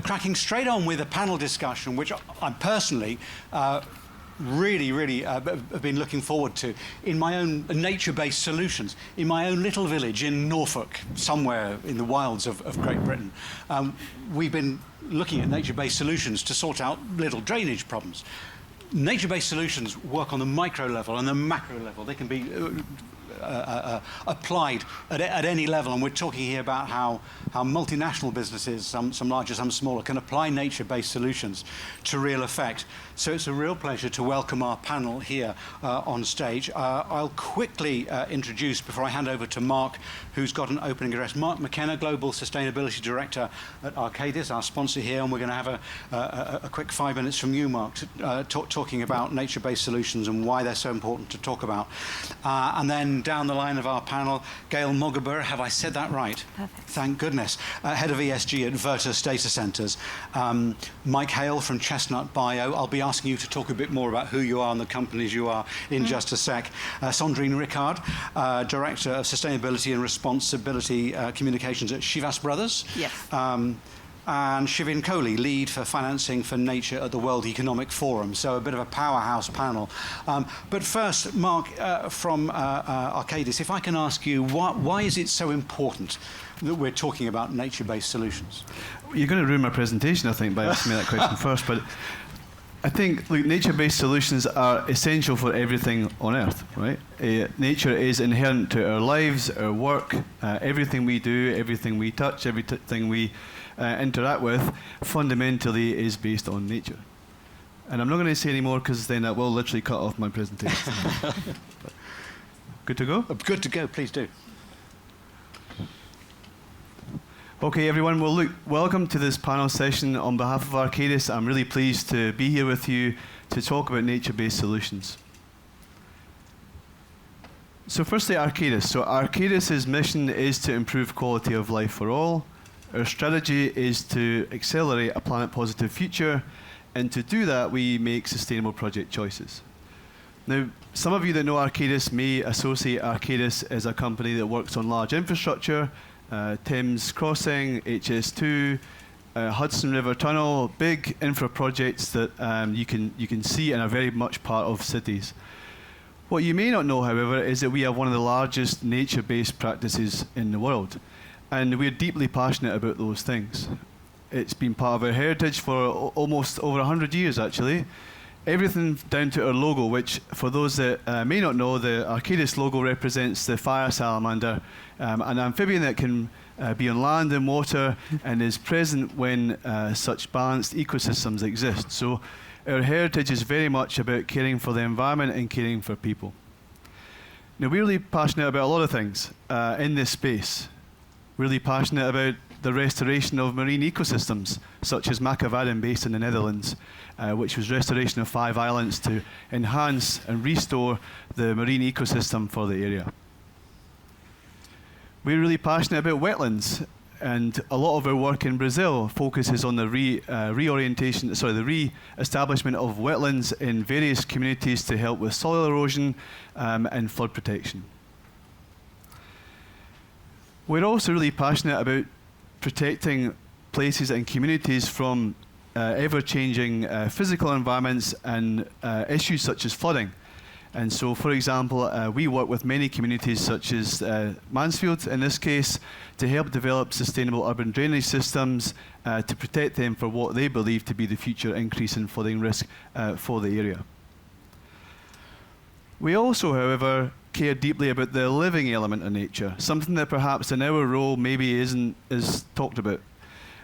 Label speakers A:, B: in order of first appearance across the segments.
A: cracking straight on with a panel discussion, which I'm personally really have been looking forward to in my own nature-based solutions, in my own little village in Norfolk, somewhere in the wilds of Great Britain. We've been looking at nature-based solutions to sort out little drainage problems. Nature-based solutions work on the micro level and the macro level. They can be applied at any level, and we're talking here about how multinational businesses, some larger, some smaller, can apply nature-based solutions to real effect. So it's a real pleasure to welcome our panel here on stage. I'll quickly introduce, before I hand over to Mark, who's got an opening address. Mark McKenna, Global Sustainability Director at Arcadis, our sponsor here, and we're going to have a quick 5 minutes from you, Mark, talking about nature-based solutions and why they're so important to talk about. And then down the line of our panel, Gaelle Mogabure, have I said that right?
B: Perfect.
A: Thank goodness. Head of ESG at Virtus Data Centers. Mike Hale from Chestnut Bio. I'll be asking you to talk a bit more about who you are and the companies you are in just a sec. Sandrine Ricard, Director of Sustainability and Responsibility Communications at Chivas Brothers.
B: Yes.
A: And Shivin Kohli, Lead for Financing for Nature at the World Economic Forum. So a bit of a powerhouse panel. But first, Mark, from Arcadis, if I can ask you, why is it so important that we're talking about nature-based solutions?
C: You're going to ruin my presentation, I think, by asking me that question first. But I think, look, nature-based solutions are essential for everything on Earth, right? Nature is inherent to our lives, our work, everything we do, everything we touch, everything we interact with, fundamentally is based on nature. And I'm not going to say any more because then that will literally cut off my presentation. Good to go?
A: Good to go, please do.
C: Okay, everyone. Well, look, welcome to this panel session on behalf of Arcadis. I'm really pleased to be here with you to talk about nature-based solutions. So firstly, Arcadis. So Arcadis' mission is to improve quality of life for all. Our strategy is to accelerate a planet-positive future, and to do that, we make sustainable project choices. Now, some of you that know Arcadis may associate Arcadis as a company that works on large infrastructure, Thames Crossing, HS2, Hudson River Tunnel, big infra projects that you can see and are very much part of cities. What you may not know, however, is that we have one of the largest nature-based practices in the world, and we're deeply passionate about those things. It's been part of our heritage for almost over 100 years, actually. Everything down to our logo, which, for those that may not know, the Arcadis logo represents the fire salamander, an amphibian that can be on land and water and is present when such balanced ecosystems exist. So our heritage is very much about caring for the environment and caring for people. Now, we're really passionate about a lot of things in this space. Really passionate about the restoration of marine ecosystems, such as Mogabure based in the Netherlands, which was restoration of 5 islands to enhance and restore the marine ecosystem for the area. We're really passionate about wetlands, and a lot of our work in Brazil focuses on the re-establishment of wetlands in various communities to help with soil erosion and flood protection. We're also really passionate about protecting places and communities from ever-changing physical environments and issues such as flooding. And so, for example, we work with many communities such as Mansfield, in this case, to help develop sustainable urban drainage systems to protect them for what they believe to be the future increase in flooding risk for the area. We also, however, care deeply about the living element of nature, something that perhaps in our role maybe isn't as talked about.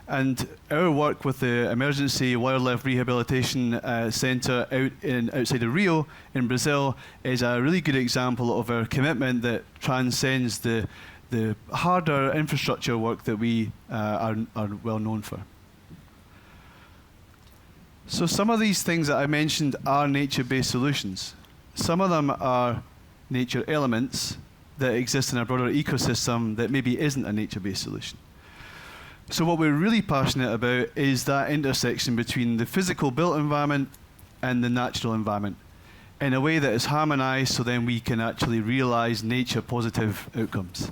C: And our work with the Emergency Wildlife Rehabilitation Centre outside of Rio in Brazil is a really good example of our commitment that transcends the harder infrastructure work that we are well known for. So some of these things that I mentioned are nature-based solutions. Some of them are nature elements that exist in a broader ecosystem that maybe isn't a nature-based solution. So what we're really passionate about is that intersection between the physical built environment and the natural environment in a way that is harmonized, so then we can actually realize nature positive outcomes.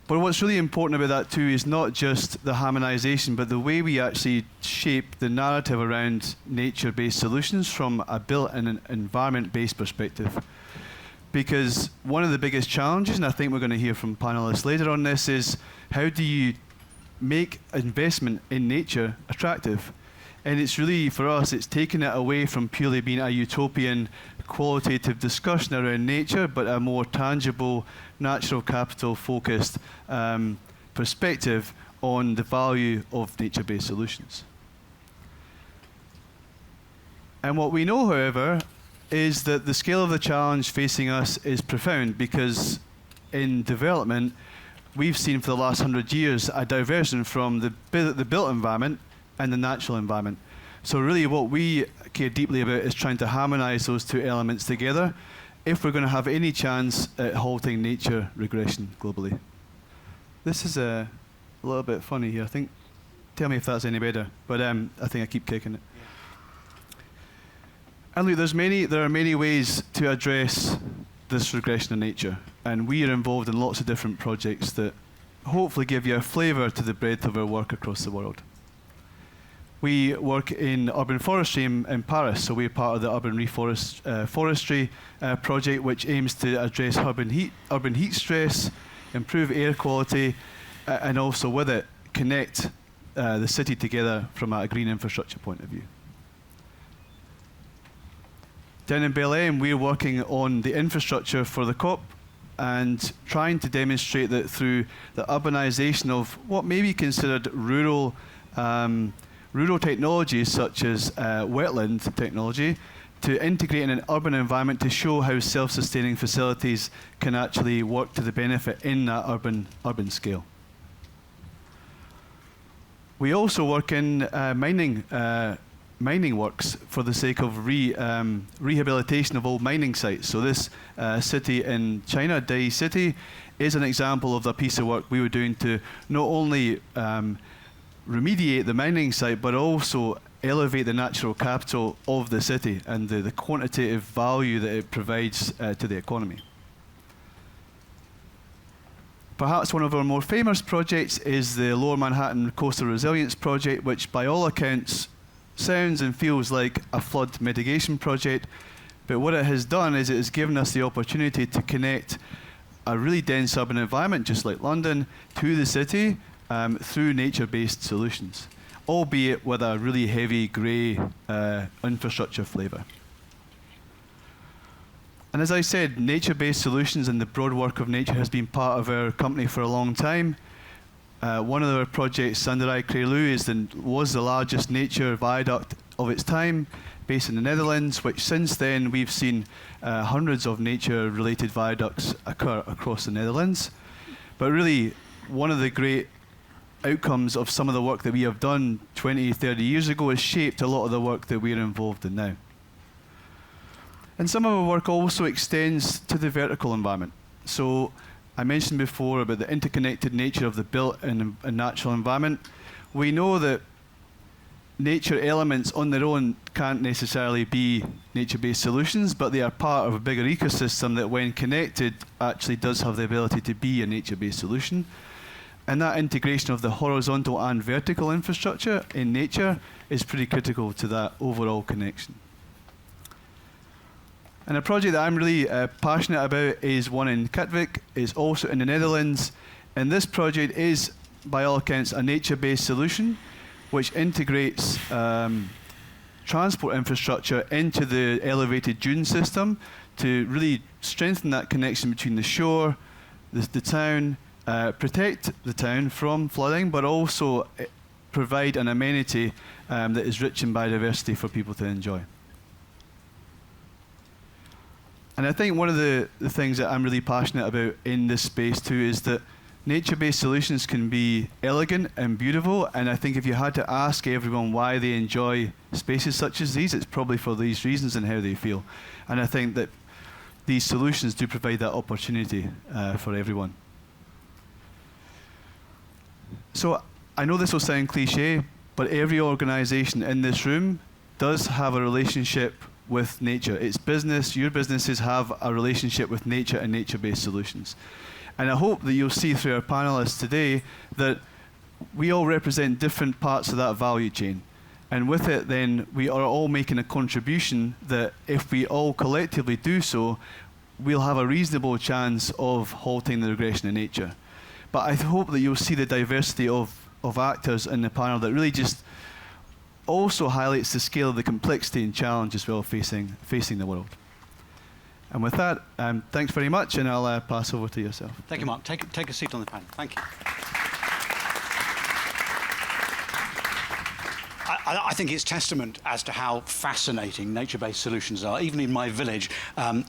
C: But what's really important about that too is not just the harmonization, but the way we actually shape the narrative around nature-based solutions from a built and an environment-based perspective. Because one of the biggest challenges, and I think we're going to hear from panelists later on this, is how do you make investment in nature attractive? And it's really, for us, it's taking it away from purely being a utopian qualitative discussion around nature, but a more tangible, natural capital focused perspective on the value of nature-based solutions. And what we know, however, is that the scale of the challenge facing us is profound, because in development, we've seen for the last 100 years a diversion from the built environment and the natural environment. So really what we care deeply about is trying to harmonize those two elements together if we're going to have any chance at halting nature regression globally. This is a little bit funny here. I think, tell me if that's any better, but I think I keep kicking it. And look, there are many ways to address this regression in nature, and we are involved in lots of different projects that hopefully give you a flavour to the breadth of our work across the world. We work in urban forestry in Paris, so we're part of the urban forestry project, which aims to address urban heat stress, improve air quality, and also with it connect the city together from a green infrastructure point of view. Down in Belém, we're working on the infrastructure for the COP and trying to demonstrate that through the urbanization of what may be considered rural technologies such as wetland technology, to integrate in an urban environment to show how self-sustaining facilities can actually work to the benefit in that urban scale. We also work in mining works for the sake of rehabilitation of old mining sites. So this city in China, Dai City, is an example of the piece of work we were doing to not only remediate the mining site, but also elevate the natural capital of the city and the quantitative value that it provides to the economy. Perhaps one of our more famous projects is the Lower Manhattan Coastal Resilience Project, which by all accounts sounds and feels like a flood mitigation project, but what it has done is it has given us the opportunity to connect a really dense urban environment, just like London, to the city through nature-based solutions, albeit with a really heavy grey infrastructure flavour. And as I said, nature-based solutions and the broad work of nature has been part of our company for a long time. One of our projects, Sandrine was the largest nature viaduct of its time, based in the Netherlands, which since then we've seen hundreds of nature-related viaducts occur across the Netherlands. But really, one of the great outcomes of some of the work that we have done 20, 30 years ago has shaped a lot of the work that we're involved in now. And some of our work also extends to the vertical environment. So I mentioned before about the interconnected nature of the built and natural environment. We know that nature elements on their own can't necessarily be nature-based solutions, but they are part of a bigger ecosystem that, when connected, actually does have the ability to be a nature-based solution. And that integration of the horizontal and vertical infrastructure in nature is pretty critical to that overall connection. And a project that I'm really passionate about is one in Katwijk. It's also in the Netherlands. And this project is, by all accounts, a nature-based solution which integrates transport infrastructure into the elevated dune system to really strengthen that connection between the shore, the town, protect the town from flooding, but also provide an amenity that is rich in biodiversity for people to enjoy. And I think one of the things that I'm really passionate about in this space too is that nature-based solutions can be elegant and beautiful, and I think if you had to ask everyone why they enjoy spaces such as these, it's probably for these reasons and how they feel. And I think that these solutions do provide that opportunity for everyone. So I know this will sound cliche, but every organization in this room does have a relationship with nature. Its business, your businesses have a relationship with nature and nature-based solutions. And I hope that you'll see through our panelists today that we all represent different parts of that value chain. And with it, then, we are all making a contribution that if we all collectively do so, we'll have a reasonable chance of halting the regression in nature. But I hope that you'll see the diversity of actors in the panel that really just also highlights the scale of the complexity and challenge as well facing the world. And with that, thanks very much, and I'll pass over to yourself.
A: Thank you, Mark. Take a seat on the panel. Thank you. I think it's testament as to how fascinating nature-based solutions are. Even in my village,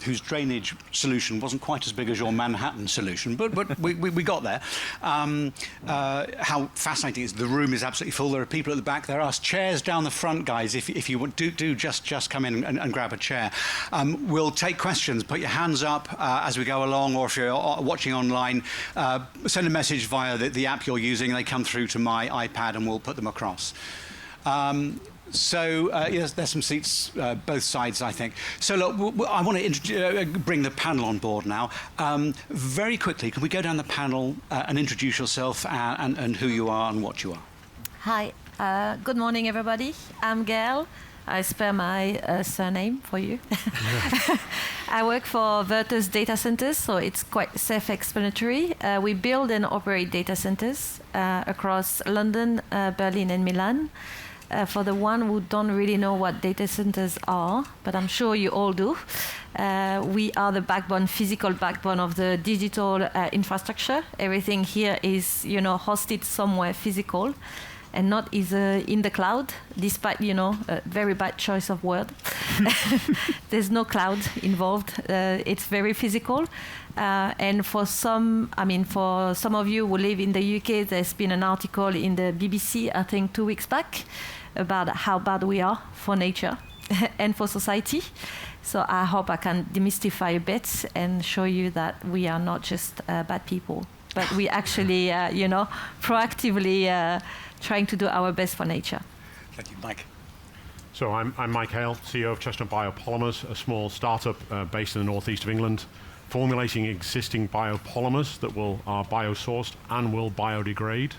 A: whose drainage solution wasn't quite as big as your Manhattan solution, but we got there. How fascinating it is. The room is absolutely full. There are people at the back. There are chairs down the front, guys. If you want, do just come in and grab a chair. We'll take questions. Put your hands up as we go along, or if you're watching online, send a message via the app you're using. They come through to my iPad, and we'll put them across. Yes, there's some seats both sides, I think. So look, I want to bring the panel on board now. Very quickly, can we go down the panel and introduce yourself and who you are and what you are?
B: Hi, good morning, everybody. I'm Gaelle. I spare my surname for you. I work for Virtus Data Centers, so it's quite self-explanatory. We build and operate data centers across London, Berlin, and Milan. For the one who don't really know what data centers are, but I'm sure you all do, we are the backbone, physical backbone of the digital infrastructure. Everything here is, hosted somewhere physical, and not in the cloud, despite, a very bad choice of word. There's no cloud involved. It's very physical. And for some of you who live in the UK, there's been an article in the BBC, I think 2 weeks back, about how bad we are for nature and for society. So I hope I can demystify a bit and show you that we are not just bad people, but we actually, proactively trying to do our best for nature.
A: Thank you, Mike.
D: So I'm Mike Hale, CEO of Chestnut Bio, a small startup based in the northeast of England, formulating existing biopolymers that are biosourced and will biodegrade.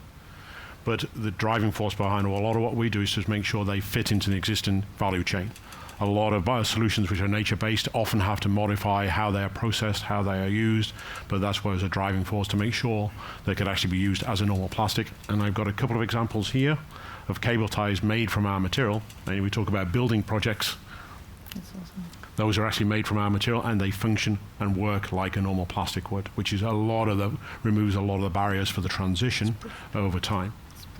D: But the driving force behind a lot of what we do is to make sure they fit into the existing value chain. A lot of biosolutions which are nature-based often have to modify how they are processed, how they are used, but that's where there's a driving force to make sure they could actually be used as a normal plastic. And I've got a couple of examples here of cable ties made from our material. And we talk about building projects.
B: That's awesome.
D: Those are actually made from our material, and they function and work like a normal plastic would, which is removes a lot of the barriers for the transition over time.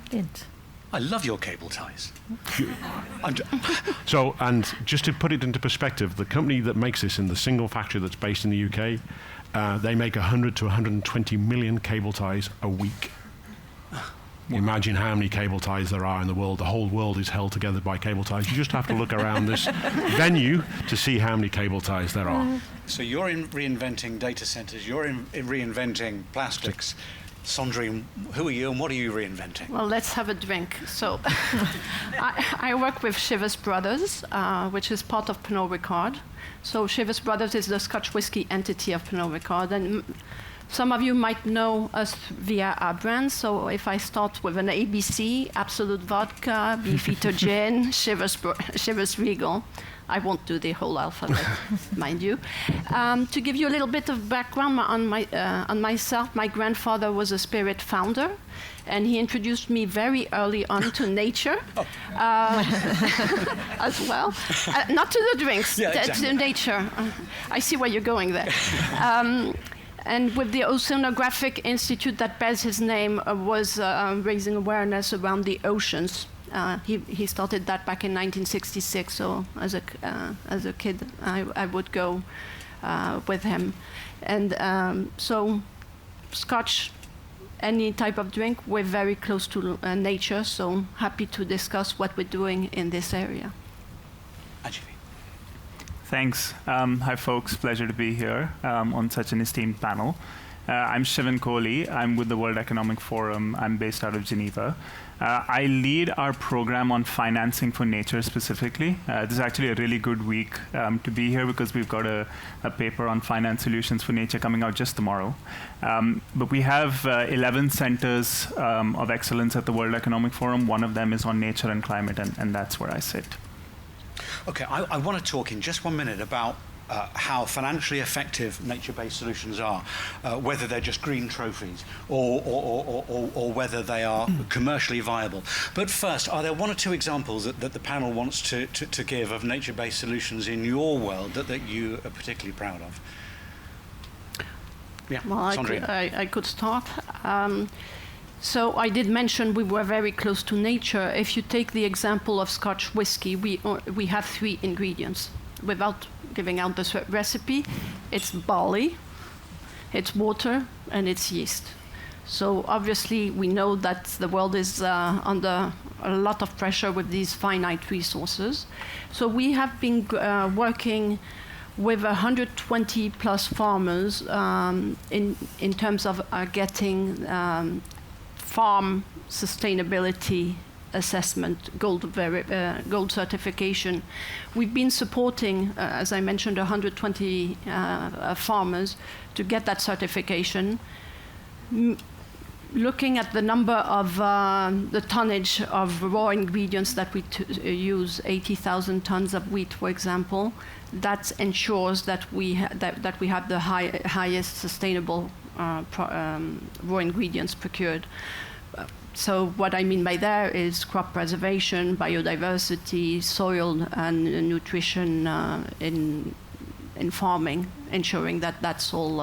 B: Brilliant.
A: I love your cable ties.
D: So, and just to put it into perspective, the company that makes this in the single factory that's based in the UK, they make 100 to 120 million cable ties a week. Imagine how many cable ties there are in the world. The whole world is held together by cable ties. You just have to look around this venue to see how many cable ties there are.
A: So you're reinventing data centers, you're reinventing plastics. Sandrine, who are you and what are you reinventing?
E: Well, let's have a drink. So I work with Chivas Brothers, which is part of Pernod Ricard. So Chivas Brothers is the Scotch whisky entity of Pernod Ricard. And some of you might know us via our brands. So if I start with an ABC, Absolute Vodka, Beefeater Gin, Chivas Regal. I won't do the whole alphabet, mind you. To give you a little bit of background on myself, my grandfather was a spirit founder, and he introduced me very early on to nature as well. Not to the drinks, exactly. To nature. I see where you're going there. And with the Oceanographic Institute that bears his name was raising awareness around the oceans. He started that back in 1966. So as a kid, I would go with him, and so Scotch, any type of drink, we're very close to nature. So happy to discuss what we're doing in this area.
F: Thanks. Hi, folks. Pleasure to be here on such an esteemed panel. I'm Shivin Kohli. I'm with the World Economic Forum. I'm based out of Geneva. I lead our program on financing for nature specifically. This is actually a really good week to be here because we've got a paper on finance solutions for nature coming out just tomorrow. But we have 11 centers of excellence at the World Economic Forum. One of them is on nature and climate, and that's where I sit.
A: Okay, I want to talk in just 1 minute about how financially effective nature-based solutions are, whether they're just green trophies or whether they are commercially viable. But first, are there one or two examples that the panel wants to give of nature-based solutions in your world that you are particularly proud of? Yeah,
E: well,
A: Sandrine.
E: I could start. So I did mention we were very close to nature. If you take the example of Scotch whisky, we have 3 ingredients. Without giving out this recipe, it's barley, it's water, and it's yeast. So obviously we know that the world is under a lot of pressure with these finite resources. So we have been working with 120 plus farmers in terms of getting farm sustainability assessment, gold certification. We've been supporting, as I mentioned, 120 farmers to get that certification. Looking at the number of the tonnage of raw ingredients that we use, 80,000 tons of wheat, for example, that ensures that we have the highest sustainable raw ingredients procured. So what I mean by that is crop preservation, biodiversity, soil and nutrition in farming, ensuring that that's all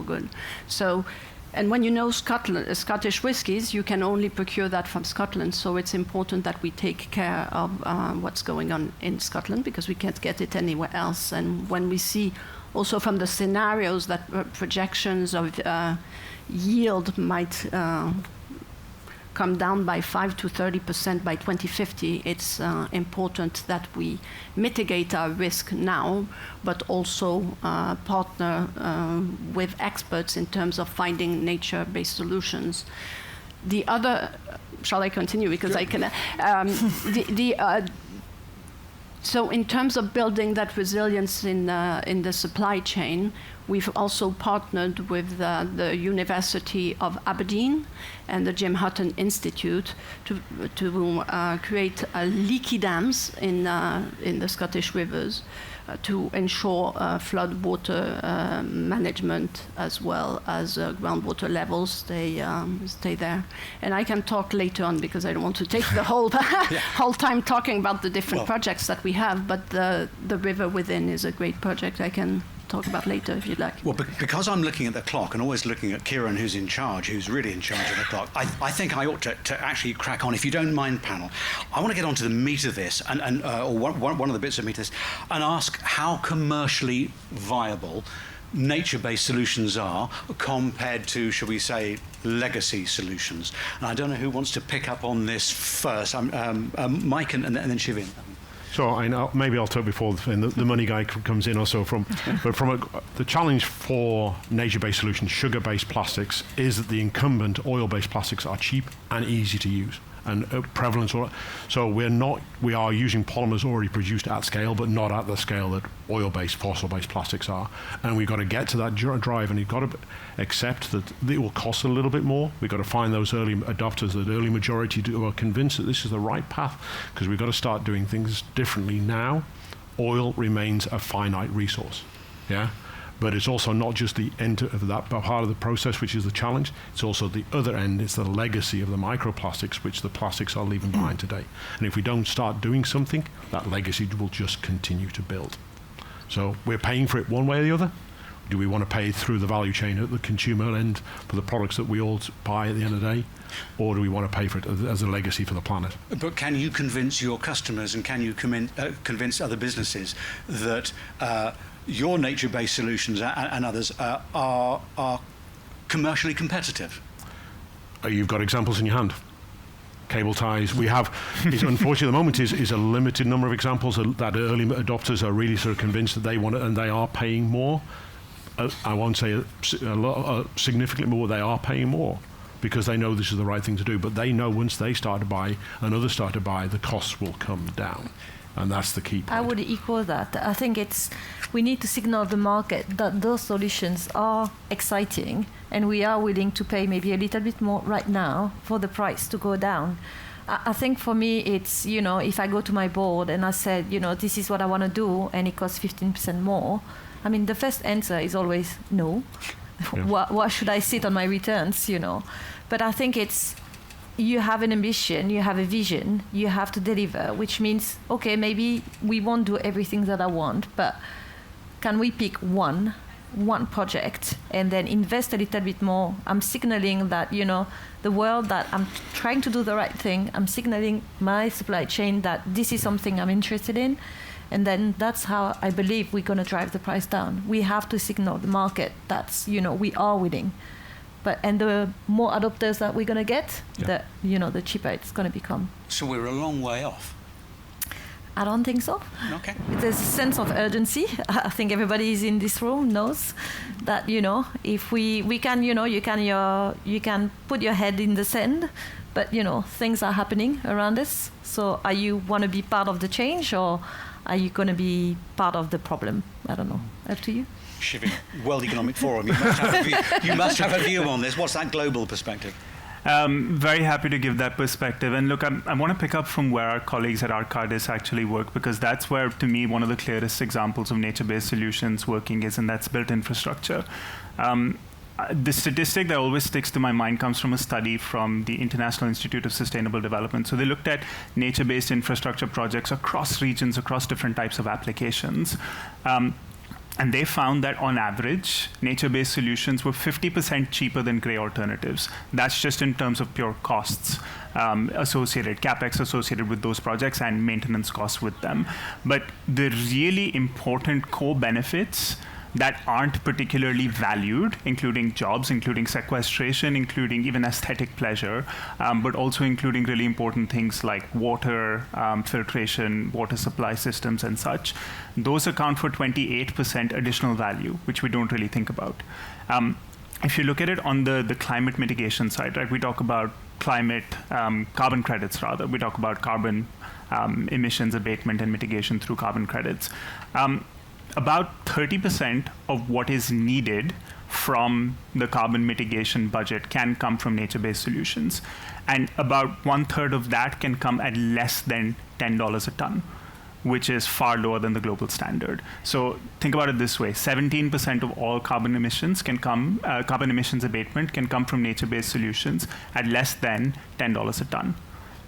E: good. So, and when you know Scottish whiskies, you can only procure that from Scotland. So it's important that we take care of what's going on in Scotland because we can't get it anywhere else. And when we see also from the scenarios that projections of yield might come down by 5 to 30% by 2050, it's important that we mitigate our risk now, but also partner with experts in terms of finding nature-based solutions. The other, shall I continue? Because sure. I can. So in terms of building that resilience in the supply chain, we've also partnered with the University of Aberdeen and the Jim Hutton Institute to create leaky dams in the Scottish rivers to ensure flood water management as well as groundwater levels stay there. And I can talk later on because I don't want to take the whole whole time talking about the different projects that we have, but the River Within is a great project I can talk about later if you'd like. Well,
A: because I'm looking at the clock and always looking at Kieran, who's really in charge of the clock, I think I ought to actually crack on. If you don't mind, panel, I want to get onto the meat of this, or one of the bits of meat of this, and ask how commercially viable nature-based solutions are compared to, shall we say, legacy solutions. And I don't know who wants to pick up on this first. Mike and then Shivin.
D: So I know, maybe I'll talk before the money guy comes in also the challenge for nature-based solutions, sugar-based plastics, is that the incumbent oil-based plastics are cheap and easy to use and prevalent. So we are using polymers already produced at scale, but not at the scale that oil-based, fossil-based plastics are. And we've got to get to that drive, and you've got to accept that it will cost a little bit more. We've got to find those early adopters, that early majority who are convinced that this is the right path, because we've got to start doing things differently now. Oil remains a finite resource, yeah? But it's also not just the end of that part of the process, which is the challenge. It's also the other end. It's the legacy of the microplastics, which the plastics are leaving behind today. And if we don't start doing something, that legacy will just continue to build. So we're paying for it one way or the other. Do we want to pay through the value chain at the consumer end for the products that we all buy at the end of the day? Or do we want to pay for it as a legacy for the planet?
A: But can you convince your customers, and can you convince other businesses that your nature-based solutions and others are commercially competitive?
D: You've got examples in your hand. Cable ties. We have, unfortunately, at the moment is a limited number of examples that early adopters are really sort of convinced that they want it, and they are paying more. I won't say significantly more, they are paying more because they know this is the right thing to do. But they know once they start to buy and others start to buy, the costs will come down. And that's the key point.
B: I would equal that. I think we need to signal the market that those solutions are exciting and we are willing to pay maybe a little bit more right now for the price to go down. I think for me, it's, if I go to my board and I said, this is what I want to do and it costs 15% more, I mean, the first answer is always no. Yeah. Why should I sit on my returns, But I think you have an ambition, you have a vision, you have to deliver, which means, okay, maybe we won't do everything that I want, but can we pick one project and then invest a little bit more? I'm signaling that, the world that I'm trying to do the right thing, I'm signaling my supply chain that this is something I'm interested in. And then that's how I believe we're going to drive the price down. We have to signal the market that's, we are willing. And the more adopters that we're going to get, the cheaper it's going to become.
A: So we're a long way off.
B: I don't think so.
A: Okay.
B: There's a sense of urgency. I think everybody is in this room knows that, if we can, you can put your head in the sand, but, things are happening around us. So are you want to be part of the change or are you going to be part of the problem? I don't know. Up to you.
A: Shivin, World Economic Forum, you must have a view on this. What's that global perspective?
F: Very happy to give that perspective. And look, I want to pick up from where our colleagues at Arcadis actually work, because that's where, to me, one of the clearest examples of nature-based solutions working is, and that's built infrastructure. The statistic that always sticks to my mind comes from a study from the International Institute of Sustainable Development. So they looked at nature-based infrastructure projects across regions, across different types of applications. And they found that on average, nature-based solutions were 50% cheaper than gray alternatives. That's just in terms of pure costs associated, CapEx associated with those projects and maintenance costs with them. But the really important co-benefits that aren't particularly valued, including jobs, including sequestration, including even aesthetic pleasure, but also including really important things like water, filtration, water supply systems and such. Those account for 28% additional value, which we don't really think about. If you look at it on the climate mitigation side, right, we talk about carbon credits rather. We talk about carbon emissions abatement and mitigation through carbon credits. About 30% of what is needed from the carbon mitigation budget can come from nature-based solutions. And about 1/3 of that can come at less than $10 a ton, which is far lower than the global standard. So think about it this way, 17% of all carbon emissions carbon emissions abatement can come from nature-based solutions at less than $10 a ton.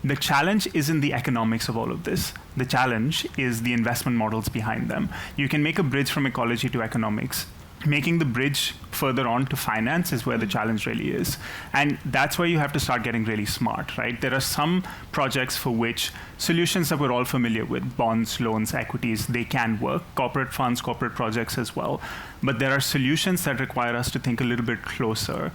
F: The challenge isn't the economics of all of this. The challenge is the investment models behind them. You can make a bridge from ecology to economics. Making the bridge further on to finance is where the challenge really is. And that's where you have to start getting really smart, right? There are some projects for which solutions that we're all familiar with, bonds, loans, equities, they can work, corporate funds, corporate projects as well. But there are solutions that require us to think a little bit closer,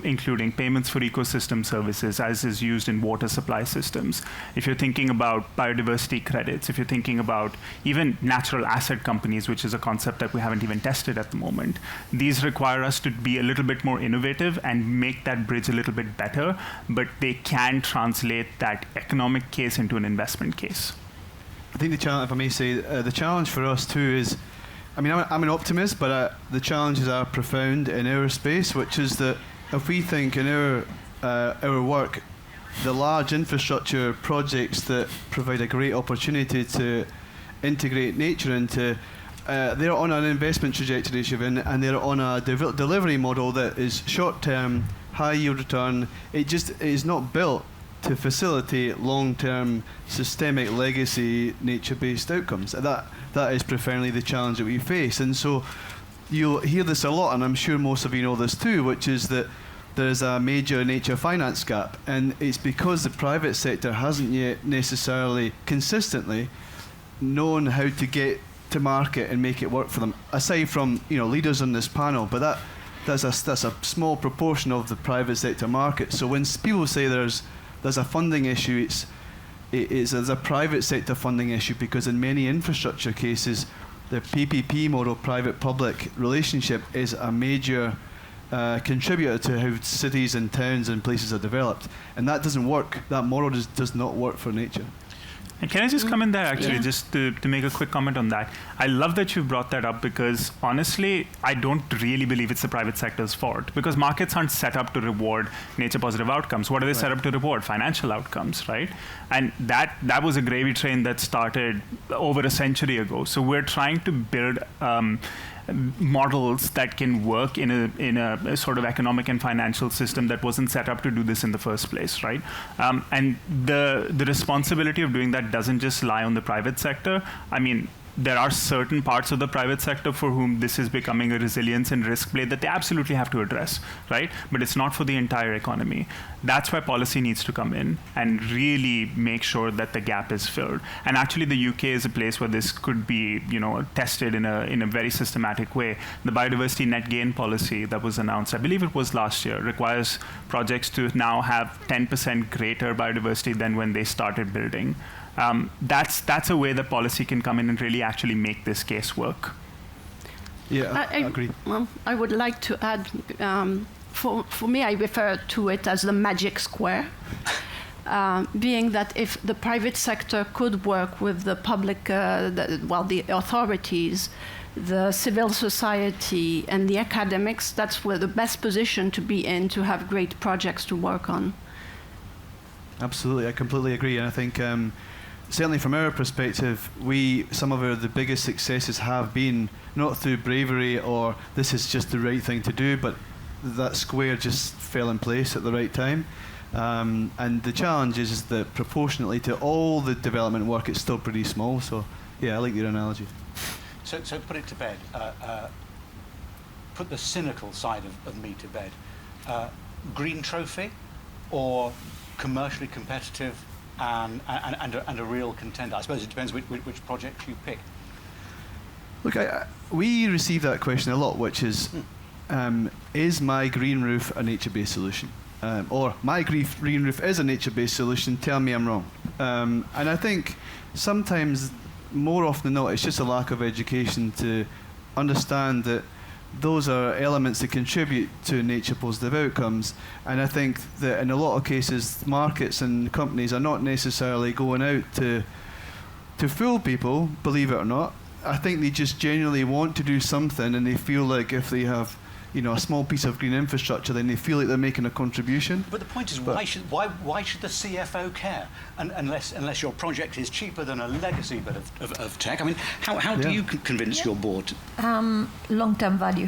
F: including payments for ecosystem services, as is used in water supply systems. If you're thinking about biodiversity credits, if you're thinking about even natural asset companies, which is a concept that we haven't even tested at the moment, these require us to be a little bit more innovative and make that bridge a little bit better, but they can translate that economic case into an investment case.
C: I think the challenge, if I may say, the challenge for us too is, I mean, I'm an optimist, but the challenges are profound in our space, which is that if we think in our work, the large infrastructure projects that provide a great opportunity to integrate nature into, they're on an investment trajectory, Shivin, and they're on a delivery model that is short-term, high yield return. It just is not built to facilitate long-term systemic legacy nature-based outcomes. That is profoundly the challenge that we face. And so you'll hear this a lot, and I'm sure most of you know this too, which is that there's a major nature finance gap, and it's because the private sector hasn't yet necessarily consistently known how to get to market and make it work for them, aside from leaders on this panel, but that's a small proportion of the private sector market. So when people say there's a funding issue, there's a private sector funding issue, because in many infrastructure cases, the PPP model, private-public relationship, is a major contributor to how cities and towns and places are developed. And that doesn't work. That model does not work for nature.
F: And can I just come in there, actually, just to make a quick comment on that? I love that you brought that up because, honestly, I don't really believe it's the private sector's fault because markets aren't set up to reward nature-positive outcomes. What are they set up to reward? Financial outcomes, right? And that was a gravy train that started over a century ago. So we're trying to build models that can work in a sort of economic and financial system that wasn't set up to do this in the first place, right? And the responsibility of doing that doesn't just lie on the private sector. I mean, there are certain parts of the private sector for whom this is becoming a resilience and risk play that they absolutely have to address, right? But it's not for the entire economy. That's why policy needs to come in and really make sure that the gap is filled. And actually, the UK is a place where this could be, tested in a very systematic way. The biodiversity net gain policy that was announced, I believe it was last year, requires projects to now have 10% greater biodiversity than when they started building. That's a way that policy can come in and really actually make this case work.
C: Yeah, I agree.
E: Well, I would like to add, for me, I refer to it as the magic square, being that if the private sector could work with the public, the authorities, the civil society, and the academics, that's where the best position to be in to have great projects to work on.
C: Absolutely, I completely agree. And I think certainly from our perspective, some of the biggest successes have been not through bravery or this is just the right thing to do, but that square just fell in place at the right time. And the challenge is that proportionately to all the development work, it's still pretty small. So, yeah, I like your analogy.
A: So put it to bed. Put the cynical side of me to bed. Green trophy or commercially competitive and a real contender? I suppose it depends which project you pick.
C: Look, we receive that question a lot, which is my green roof a nature-based solution? Or my green roof is a nature-based solution, tell me I'm wrong. And I think sometimes, more often than not, it's just a lack of education to understand that those are elements that contribute to nature-positive outcomes. And I think that in a lot of cases, markets and companies are not necessarily going out to fool people, believe it or not. I think they just genuinely want to do something, and they feel like if they have a small piece of green infrastructure, then they feel like they're making a contribution.
A: But the point is, why should the CFO care unless your project is cheaper than a legacy bit of tech? I mean, how do you convince your board?
B: Long-term value.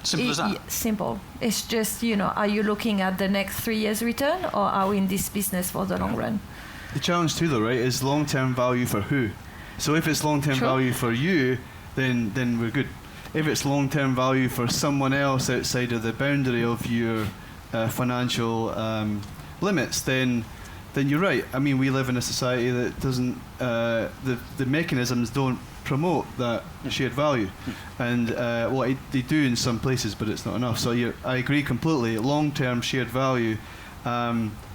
A: Simple as that.
B: Simple. It's just, are you looking at the next 3 years return, or are we in this business for the long run?
C: The challenge too, though, right, is long-term value for who? So if it's long-term value for you, then we're good. If it's long-term value for someone else outside of the boundary of your financial limits, then you're right. I mean, we live in a society that doesn't, the mechanisms don't promote that shared value. And they do in some places, but it's not enough. So I agree completely. Long-term shared value,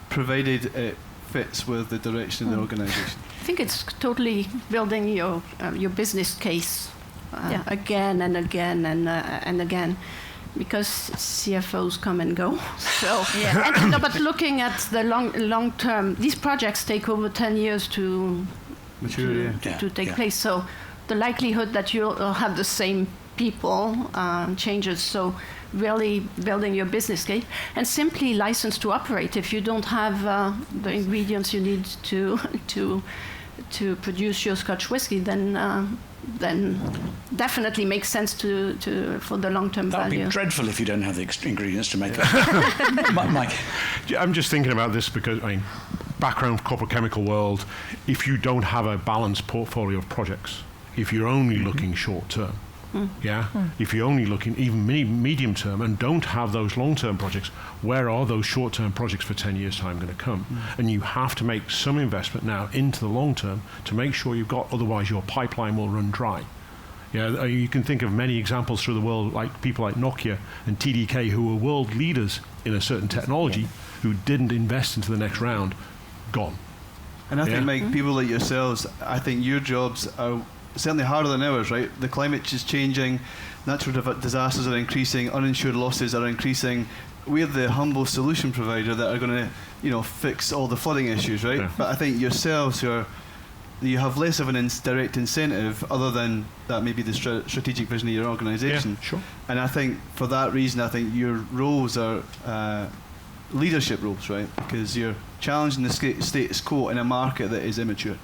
C: provided it fits with the direction of the organisation.
E: I think it's totally building your business case. Again and again and again, because CFOs come and go. So, but looking at the long term, these projects take over 10 years to mature, to take place. So, the likelihood that you'll have the same people changes. So, really building your business case and simply license to operate. If you don't have the ingredients you need to produce your Scotch whiskey, then definitely makes sense for the long-term value.
A: That would be dreadful if you don't have the ingredients to make it. Mike?
D: I'm just thinking about this because, background corporate chemical world, if you don't have a balanced portfolio of projects, if you're only looking short-term, if you're only looking even medium-term and don't have those long-term projects, where are those short-term projects for 10 years' time going to come? And you have to make some investment now into the long-term to make sure you've got, otherwise your pipeline will run dry. You can think of many examples through the world, like people like Nokia and TDK, who were world leaders in a certain technology, who didn't invest into the next round, gone.
C: And I think, Mike, people like yourselves, I think your jobs are certainly harder than ours, right? The climate is changing, natural disasters are increasing, uninsured losses are increasing. We're the humble solution provider that are going to, fix all the flooding issues, right?
D: Yeah.
C: But I think yourselves, you have less of an direct incentive other than that maybe the strategic vision of your organisation.
D: Yeah, sure.
C: And I think for that reason, I think your roles are leadership roles, right? Because you're challenging the status quo in a market that is immature.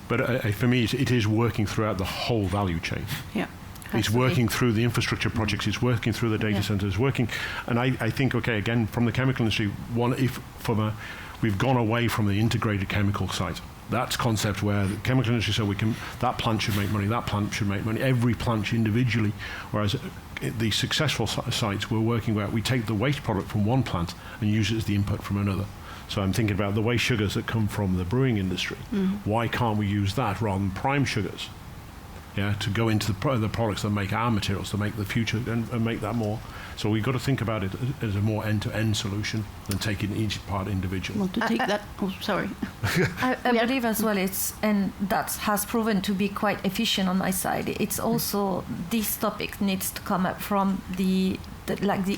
D: But for me, it is working throughout the whole value chain.
E: Yeah.
D: It's working through the infrastructure projects, it's working through the data centers, working. And I think, okay, again, from the chemical industry, we've gone away from the integrated chemical site. That's concept where the chemical industry said that plant should make money, that plant should make money, every plant individually. Whereas the successful sites we're working where we take the waste product from one plant and use it as the input from another. So I'm thinking about the waste sugars that come from the brewing industry. Why can't we use that rather than prime sugars? Yeah, to go into the products that make our materials, to make the future and make that more. So we've got to think about it as a more end-to-end solution than taking each part individually.
E: Want to take that? Oh, sorry.
B: I believe as well and that has proven to be quite efficient on my side. It's also, this topic needs to come up from the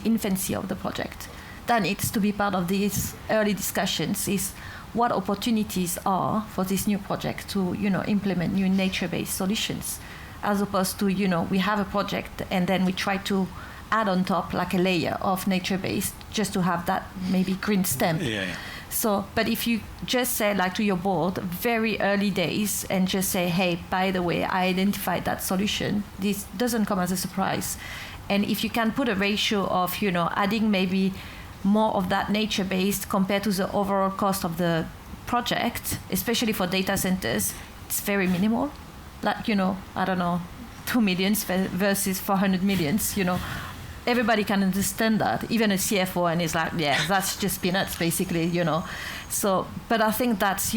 B: infancy of the project. That needs to be part of these early discussions, is what opportunities are for this new project to, implement new nature-based solutions, as opposed to, we have a project and then we try to add on top like a layer of nature-based just to have that maybe green stem.
A: Yeah.
B: So, but if you just say like to your board, very early days, and just say, hey, by the way, I identified that solution, this doesn't come as a surprise. And if you can put a ratio of, adding maybe more of that nature-based compared to the overall cost of the project, especially for data centers, it's very minimal. Like, I don't know, 2 millions versus 400 millions, Everybody can understand that, even a CFO, and it's like, yeah, that's just peanuts, basically, So, but I think that's,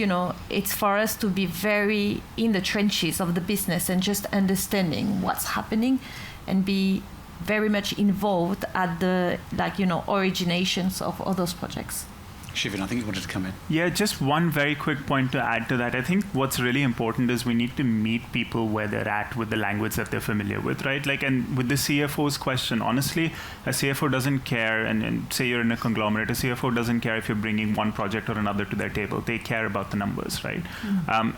B: it's for us to be very in the trenches of the business and just understanding what's happening and be very much involved at the, originations of all those projects.
A: Shivin, I think you wanted to come in.
F: Yeah, just one very quick point to add to that. I think what's really important is we need to meet people where they're at with the language that they're familiar with, right? And with the CFO's question, honestly, a CFO doesn't care, and say you're in a conglomerate, a CFO doesn't care if you're bringing one project or another to their table. They care about the numbers, right?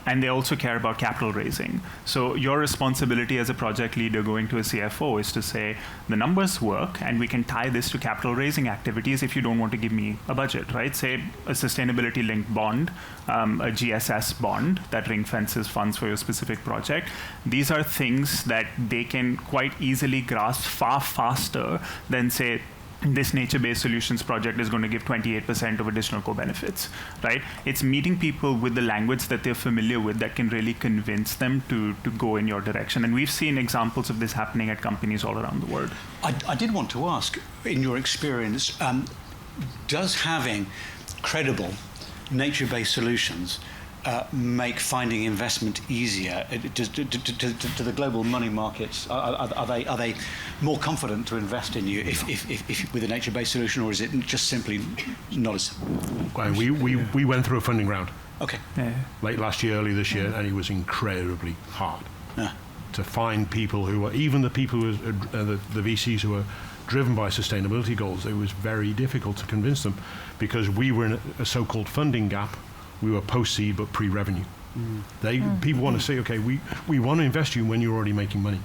F: And they also care about capital raising. So your responsibility as a project leader going to a CFO is to say, the numbers work, and we can tie this to capital raising activities if you don't want to give me a budget, right? Say a sustainability-linked bond, a GSS bond that ring fences funds for your specific project. These are things that they can quite easily grasp far faster than, say, this nature-based solutions project is going to give 28% of additional co-benefits, right? It's meeting people with the language that they're familiar with that can really convince them to go in your direction. And we've seen examples of this happening at companies all around the world.
A: I did want to ask, in your experience, does having credible nature-based solutions make finding investment easier? To the global money markets, are they more confident to invest in you if with a nature-based solution, or is it just simply not as?
D: Well, we went through a funding round.
A: Okay.
D: Late last year, early this year, and it was incredibly hard to find people who were, even the people who were, the VCs who were driven by sustainability goals. It was very difficult to convince them because we were in a so-called funding gap. We were post-seed but pre-revenue. People want to say, okay, we want to invest you when you're already making money.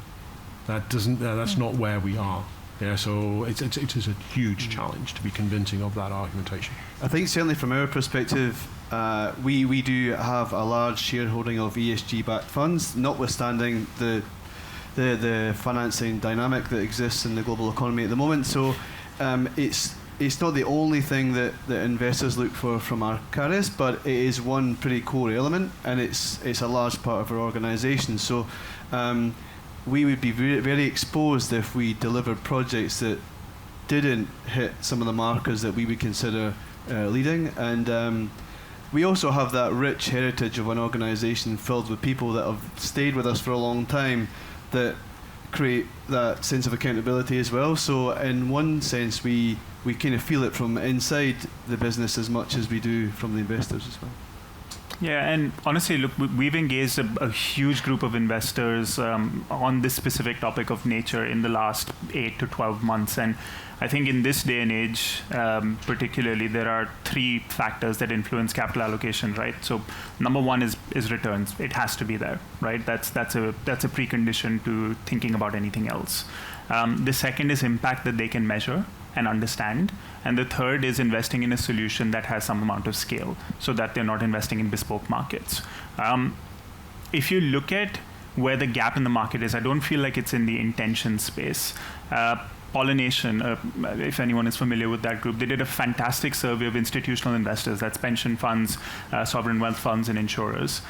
D: That's not where we are. Yeah, so it is a huge challenge to be convincing of that argumentation.
C: I think certainly from our perspective, we do have a large shareholding of ESG-backed funds, notwithstanding the financing dynamic that exists in the global economy at the moment. So it's not the only thing that investors look for from Arcadis, but it is one pretty core element, and it's a large part of our organisation. So we would be very, very exposed if we delivered projects that didn't hit some of the markers that we would consider leading. And we also have that rich heritage of an organisation filled with people that have stayed with us for a long time, that create that sense of accountability as well. So in one sense, we kind of feel it from inside the business as much as we do from the investors as well.
F: Yeah, and honestly, look, we've engaged a huge group of investors on this specific topic of nature in the last 8 to 12 months. And I think in this day and age, particularly, there are 3 factors that influence capital allocation, right? So number 1 is returns. It has to be there, right? That's a precondition to thinking about anything else. The second is impact that they can measure and understand. And the third is investing in a solution that has some amount of scale so that they're not investing in bespoke markets. If you look at where the gap in the market is, I don't feel like it's in the intention space. Pollination, if anyone is familiar with that group, they did a fantastic survey of institutional investors, that's pension funds, sovereign wealth funds, and insurers.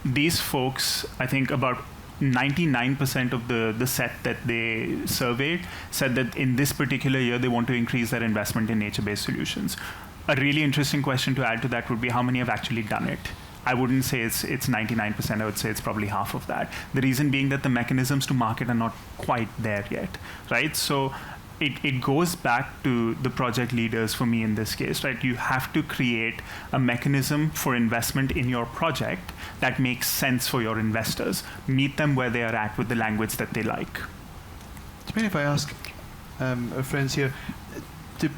F: These folks, I think about 99% of the set that they surveyed said that in this particular year, they want to increase their investment in nature-based solutions. A really interesting question to add to that would be how many have actually done it? I wouldn't say it's 99%, I would say it's probably half of that. The reason being that the mechanisms to market are not quite there yet, right? So it goes back to the project leaders for me in this case, right? You have to create a mechanism for investment in your project that makes sense for your investors. Meet them where they are at with the language that they like.
C: Do you mind if I ask our friends here, do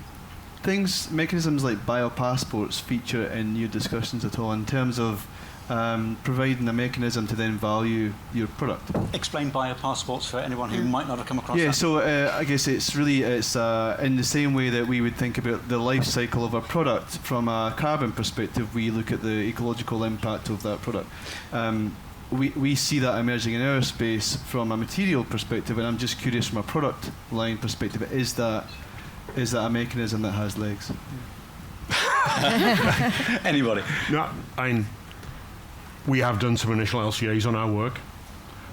C: mechanisms like biopassports feature in your discussions at all in terms of providing a mechanism to then value your product?
A: Explain biopassports for anyone who might not have come across that.
C: Yeah, so I guess it's in the same way that we would think about the life cycle of a product. From a carbon perspective, we look at the ecological impact of that product. We see that emerging in our space from a material perspective, and I'm just curious from a product line perspective, is that a mechanism that has legs?
A: Anybody?
D: No, we have done some initial LCAs on our work,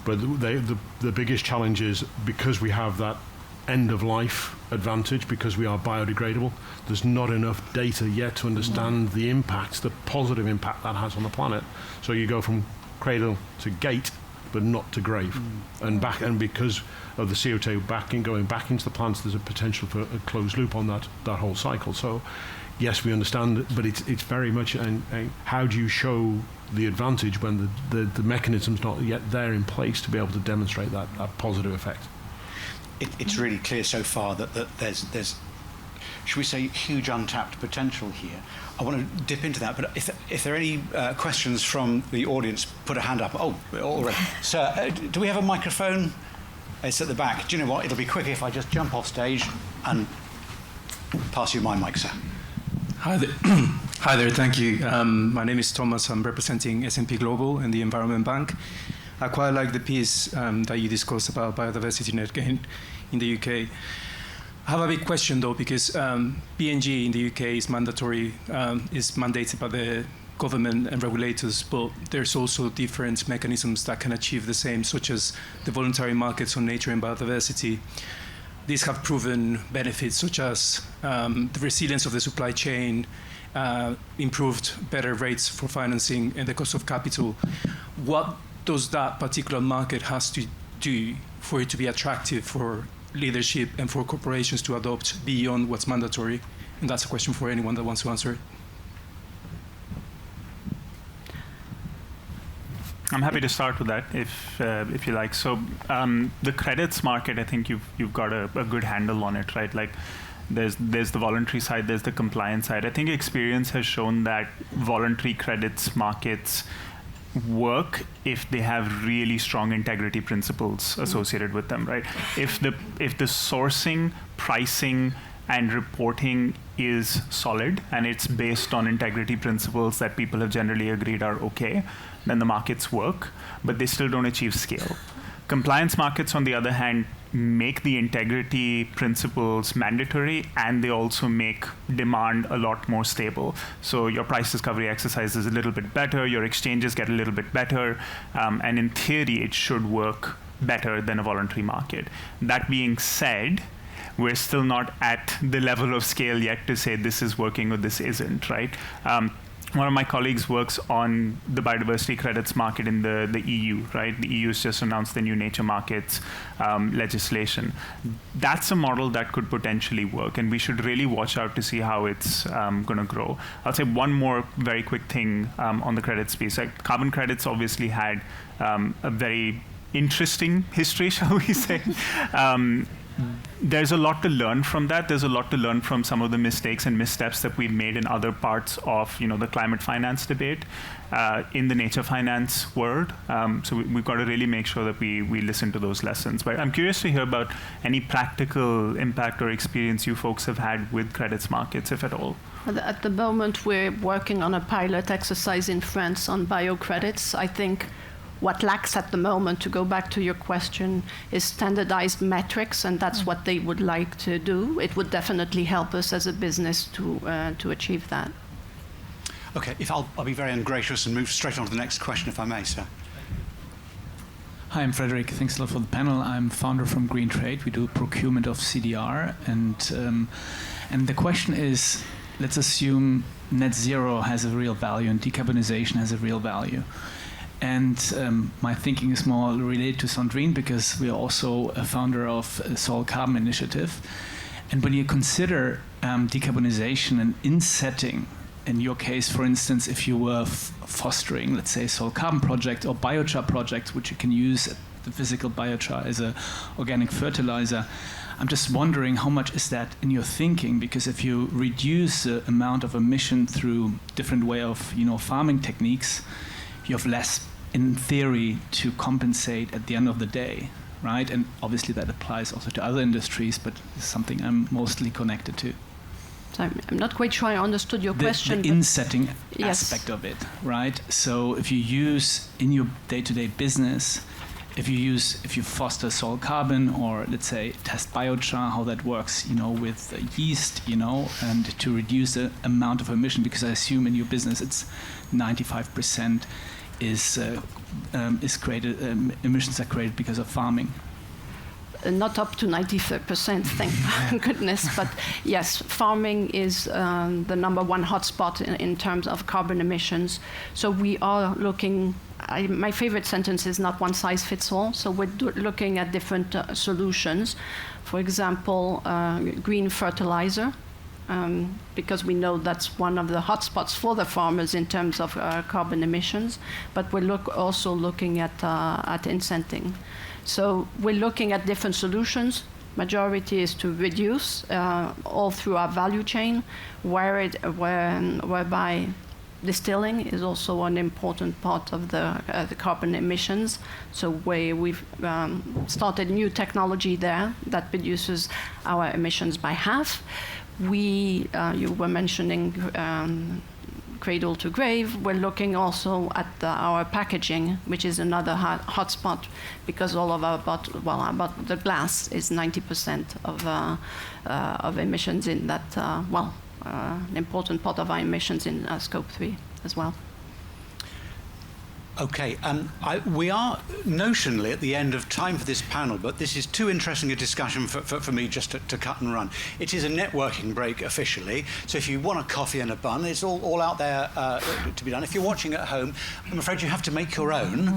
D: but the biggest challenge is because we have that end of life advantage, because we are biodegradable, there's not enough data yet to understand the impacts, the positive impact that has on the planet. So you go from cradle to gate, but not to grave. And because of the CO2 going back into the plants, there's a potential for a closed loop on that whole cycle. So yes, we understand, but it's very much how do you show the advantage when the mechanism's not yet there in place to be able to demonstrate that positive effect?
A: It's really clear so far that there's, should we say, huge untapped potential here. I want to dip into that, but if there are any questions from the audience, put a hand up. Oh, already. Sir, do we have a microphone? It's at the back. Do you know what? It'll be quicker if I just jump off stage and pass you my mic, sir.
G: Hi there. Hi there, thank you. My name is Thomas. I'm representing S&P Global and the Environment Bank. I quite like the piece that you discussed about biodiversity net gain in the UK. I have a big question though, because P&G in the UK is mandatory, is mandated by the government and regulators, but there's also different mechanisms that can achieve the same, such as the voluntary markets on nature and biodiversity. These have proven benefits such as the resilience of the supply chain, improved better rates for financing and the cost of capital. What does that particular market has to do for it to be attractive for leadership and for corporations to adopt beyond what's mandatory? And that's a question for anyone that wants to answer it.
F: I'm happy to start with that if you like. So the credits market, I think you've got a good handle on it, right? Like there's the voluntary side, there's the compliance side. I think experience has shown that voluntary credits markets work if they have really strong integrity principles associated with them, right? If the sourcing, pricing, and reporting is solid and it's based on integrity principles that people have generally agreed are okay, then the markets work, but they still don't achieve scale. Compliance markets, on the other hand, make the integrity principles mandatory, and they also make demand a lot more stable. So your price discovery exercise is a little bit better, your exchanges get a little bit better, and in theory, it should work better than a voluntary market. That being said, we're still not at the level of scale yet to say this is working or this isn't, right? one of my colleagues works on the biodiversity credits market in the EU, right? The EU has just announced the new nature markets legislation. That's a model that could potentially work, and we should really watch out to see how it's going to grow. I'll say one more very quick thing on the credit space. Like, carbon credits obviously had a very interesting history, shall we say. There's a lot to learn from that. There's a lot to learn from some of the mistakes and missteps that we've made in other parts of the climate finance debate in the nature finance world. So we've got to really make sure that we listen to those lessons. But I'm curious to hear about any practical impact or experience you folks have had with credits markets, if at all.
E: At the moment, we're working on a pilot exercise in France on biocredits. I think what lacks at the moment, to go back to your question, is standardized metrics, and that's what they would like to do. It would definitely help us as a business to achieve that.
A: Okay, I'll be very ungracious and move straight on to the next question, if I may, sir.
H: Hi, I'm Frederick. Thanks a lot for the panel. I'm founder from Green Trade. We do procurement of CDR, and the question is, let's assume net zero has a real value and decarbonization has a real value. And my thinking is more related to Sandrine, because we are also a founder of a Soil Carbon Initiative. And when you consider decarbonization and insetting, in your case, for instance, if you were fostering, let's say, soil carbon project or biochar projects, which you can use the physical biochar as an organic fertilizer, I'm just wondering how much is that in your thinking? Because if you reduce the amount of emission through different way of farming techniques, you have less, in theory, to compensate at the end of the day, right? And obviously that applies also to other industries, but it's something I'm mostly connected to.
E: So I'm not quite sure I understood your question.
H: The insetting
E: yes.
H: aspect of it, right? So if you use in your day-to-day business, if you foster soil carbon, or let's say test biochar, how that works, with yeast, and to reduce the amount of emission, because I assume in your business it's 95% is created, emissions are created because of farming.
E: Not up to 93%, thank goodness. But yes, farming is the number one hotspot in terms of carbon emissions. So we are looking, my favorite sentence is not one size fits all. So we're looking at different solutions. For example, green fertilizer. Because we know that's one of the hotspots for the farmers in terms of carbon emissions, but we're also looking at incenting. So we're looking at different solutions. Majority is to reduce all through our value chain, whereby distilling is also an important part of the carbon emissions. So we've started new technology there that reduces our emissions by half. You were mentioning cradle to grave. We're looking also at our packaging, which is another hotspot, because all of our the glass is 90% of emissions in that. An important part of our emissions in Scope 3 as well.
A: Okay, we are notionally at the end of time for this panel, but this is too interesting a discussion for me just to cut and run. It is a networking break officially, so if you want a coffee and a bun, it's all out there to be done. If you're watching at home, I'm afraid you have to make your own.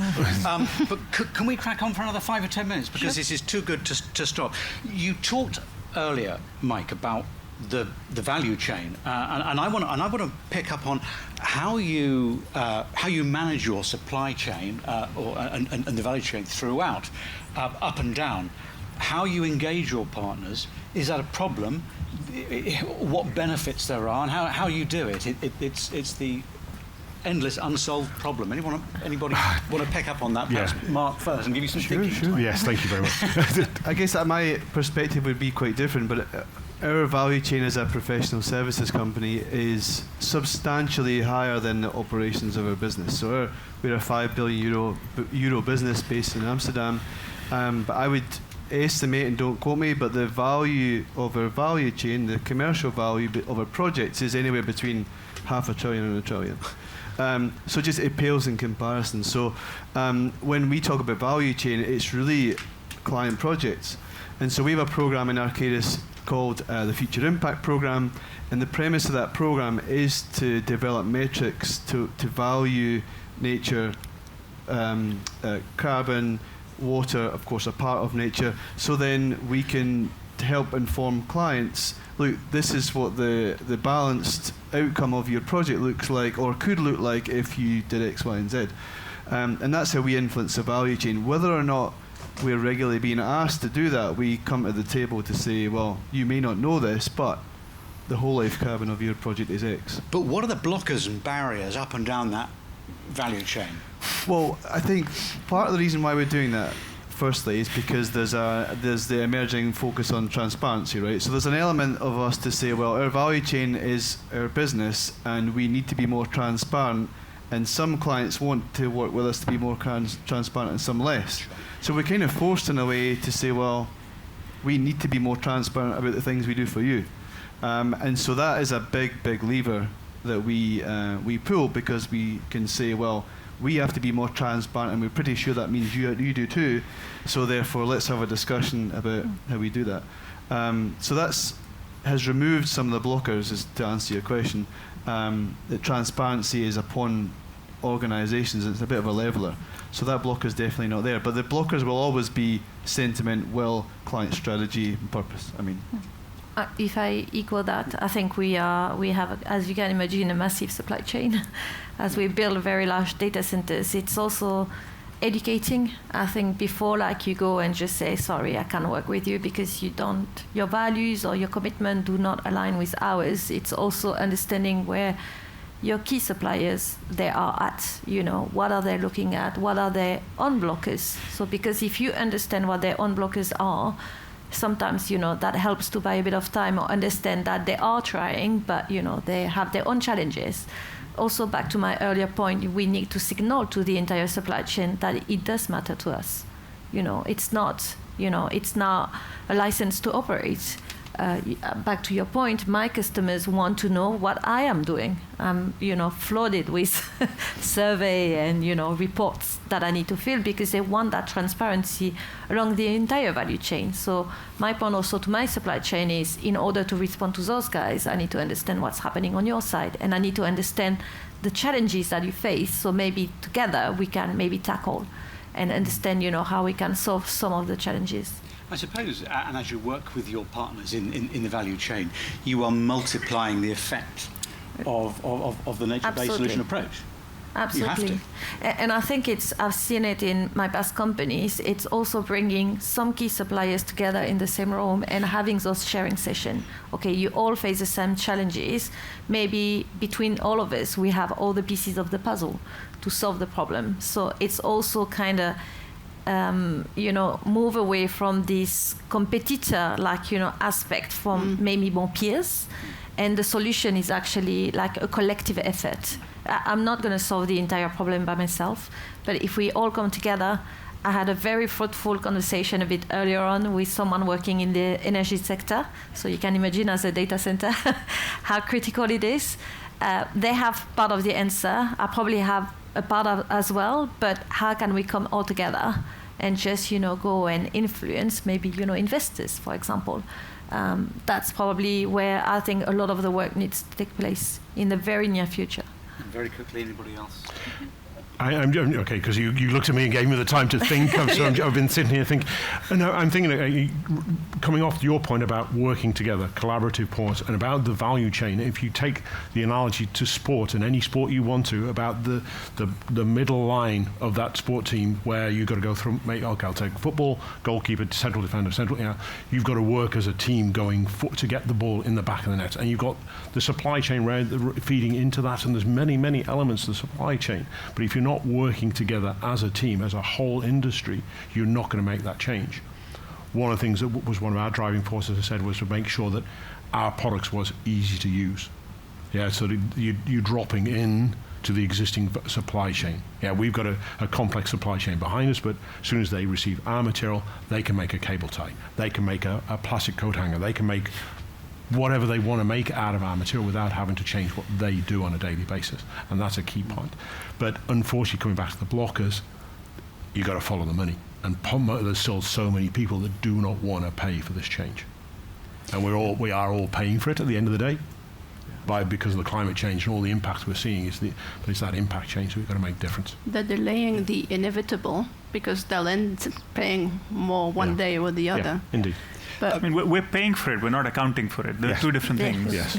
A: But can we crack on for another 5 or 10 minutes? Because This is too good to stop. You talked earlier, Mike, about the value chain, and I want to pick up on how you manage your supply chain and the value chain throughout, up and down. How you engage your partners, is that a problem? What benefits there are, and how you do it? It's the endless unsolved problem. Anybody want to pick up on that? Perhaps Mark first and give you some thinking.
D: Sure. Yes, thank you very much.
C: I guess that my perspective would be quite different, but our value chain as a professional services company is substantially higher than the operations of our business. So we're a 5 billion euro business based in Amsterdam, but I would estimate, and don't quote me, but the value of our value chain, the commercial value of our projects, is anywhere between $500 billion and $1 trillion. So just it pales in comparison. So when we talk about value chain, it's really client projects. And so we have a program in Arcadis called the Future Impact Programme, and the premise of that programme is to develop metrics to value nature, carbon, water, of course, a part of nature, so then we can help inform clients, look, this is what the balanced outcome of your project looks like, or could look like if you did X, Y, and Z. And that's how we influence the value chain. Whether or not we're regularly being asked to do that, we come to the table to say, well, you may not know this, but the whole life carbon of your project is X.
A: But what are the blockers and barriers up and down that value chain?
C: Well, I think part of the reason why we're doing that, firstly, is because there's the emerging focus on transparency, right? So there's an element of us to say, well, our value chain is our business, and we need to be more transparent, and some clients want to work with us to be more transparent and some less. So we're kind of forced in a way to say, well, we need to be more transparent about the things we do for you. And so that is a big, big lever that we pull, because we can say, well, we have to be more transparent, and we're pretty sure that means you do too. So therefore, let's have a discussion about how we do that. So that's has removed some of the blockers, is to answer your question. That transparency is upon organisations, it's a bit of a leveller. So that blocker is definitely not there. But the blockers will always be sentiment, will, client strategy, and purpose. I mean.
B: If I equal that, I think we have, as you can imagine, a massive supply chain. As we build very large data centers, it's also educating. I think before, like, you go and just say, sorry, I can't work with you because your values or your commitment do not align with ours. It's also understanding where your key suppliers they are at, what are they looking at, what are their own blockers. So because if you understand what their own blockers are, sometimes, that helps to buy a bit of time or understand that they are trying, but, they have their own challenges. Also, back to my earlier point, we need to signal to the entire supply chain that it does matter to us. It's not a license to operate. Back to your point, my customers want to know what I am doing. I'm, flooded with survey and, reports that I need to fill, because they want that transparency along the entire value chain. So my point also to my supply chain is, in order to respond to those guys, I need to understand what's happening on your side, and I need to understand the challenges that you face. So maybe together we can maybe tackle and understand, how we can solve some of the challenges.
A: I suppose, and as you work with your partners in the value chain, you are multiplying the effect of the nature-based solution approach.
B: Absolutely.
A: You have to.
B: And I think I've seen it in my past companies. It's also bringing some key suppliers together in the same room and having those sharing sessions. Okay, you all face the same challenges. Maybe between all of us, we have all the pieces of the puzzle to solve the problem. So it's also kind of move away from this competitor, aspect from maybe more peers. And the solution is actually like a collective effort. I'm not going to solve the entire problem by myself, but if we all come together. I had a very fruitful conversation a bit earlier on with someone working in the energy sector. So you can imagine, as a data center, how critical it is. They have part of the answer. I probably have a part of as well, but how can we come all together and just, go and influence maybe, investors, for example. That's probably where I think a lot of the work needs to take place in the very near future.
A: Very quickly, anybody else?
D: I'm okay, because you looked at me and gave me the time to think. I've been sitting here thinking. No, I'm thinking, coming off your point about working together, collaborative ports, and about the value chain. If you take the analogy to sport, and any sport you want to, about the middle line of that sport team, where you've got to go through. I'll take football, goalkeeper, central defender, you've got to work as a team going to get the ball in the back of the net, and you've got the supply chain feeding into that, and there's many elements to the supply chain. But if you're not working together as a team, as a whole industry, you're not going to make that change. One of the things that was one of our driving forces, I said, was to make sure that our products was easy to use. So you're dropping in to the existing supply chain. We've got a complex supply chain behind us, but as soon as they receive our material, they can make a cable tie, they can make a plastic coat hanger, they can make whatever they want to make out of our material without having to change what they do on a daily basis. And that's a key point. But unfortunately, coming back to the blockers, you've got to follow the money. And there's still so many people that do not want to pay for this change. And we are all paying for it at the end of the day, because of the climate change and all the impacts we're seeing. But it's that impact change that we've got to make a difference.
E: They're delaying the inevitable because they'll end up paying more one day or the other.
D: Yeah, indeed.
E: But
F: I mean, we're paying for it. We're not accounting for it. They're two different things.
D: Yes.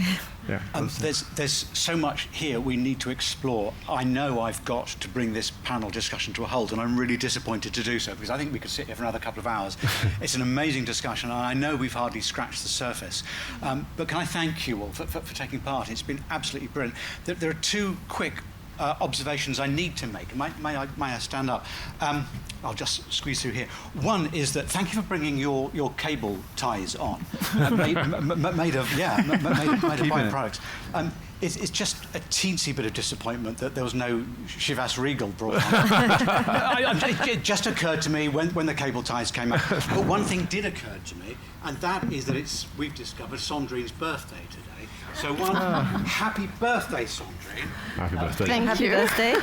D: Yeah.
A: There's so much here we need to explore. I know I've got to bring this panel discussion to a halt, and I'm really disappointed to do so, because I think we could sit here for another couple of hours. It's an amazing discussion, and I know we've hardly scratched the surface. But can I thank you all for taking part? It's been absolutely brilliant. There are two quick observations I need to make. May I stand up? I'll just squeeze through here. One is that thank you for bringing your cable ties on, made of bioproducts. It's just a teensy bit of disappointment that there was no Chivas Regal brought on. It just occurred to me when the cable ties came out. But one thing did occur to me, and that is that we've discovered Sandrine's birthday today. So happy birthday, Sandrine.
D: Happy birthday.
E: thank
B: Happy
E: you.
B: birthday.